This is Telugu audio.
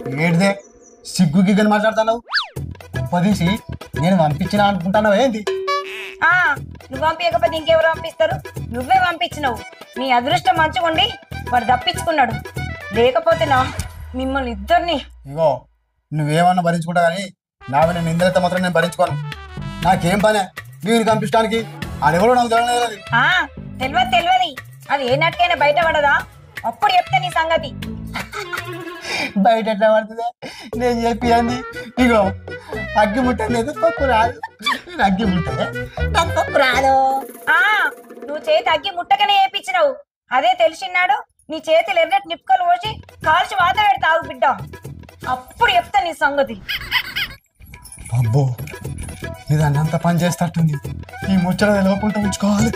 ఏడిదే సిగ్గు గిగ్గని మాట్లాడుతున్నావు పదిసి నేను పంపించినా అనుకుంటున్నావు ఏంది? నువ్వు పంపించకపోతే ఇంకెవరు పంపిస్తారు? నువ్వే పంపించినావు. నీ అదృష్టం మంచిగుండి వాడు తప్పించుకున్నాడు. లేకపోతే నా మిమ్మల్ని ఇద్దరిని. ఇగో నువ్వేమన్నా భరించుకుంటా కానీ నా నేను నిందలతో మాత్రం నేను భరించుకోను. నాకేం పనే మీరు పంపించడానికి? ఆడెవరో నాకు తెలియదు. తెలియదు అది ఏ నాటికైనా బయట పడదా? అప్పుడు చెప్తే నీ సంగతి. బయట ఎట్లా పడుతుందా? నేను చెప్పి ఇగో అగ్గి ముట్టలేదు పప్పు రాదు. అగ్గి ముట్టలే నాకు పప్పు రాదు. నువ్వు చేతి అగ్గి ముట్టకనే వేయించినావు. అదే తెలిసినాడు నీ చేతులు ఎర్రటి నిప్పుకలు పోసి కాల్చి వాత పెడతావు బిడ్డ. అప్పుడు చెప్తా నీ సంగతి. అబ్బో ఇది అన్నంత పని చేస్తట్టుంది. ఈ ముచ్చట లోపల ఉంచుకోవాలి.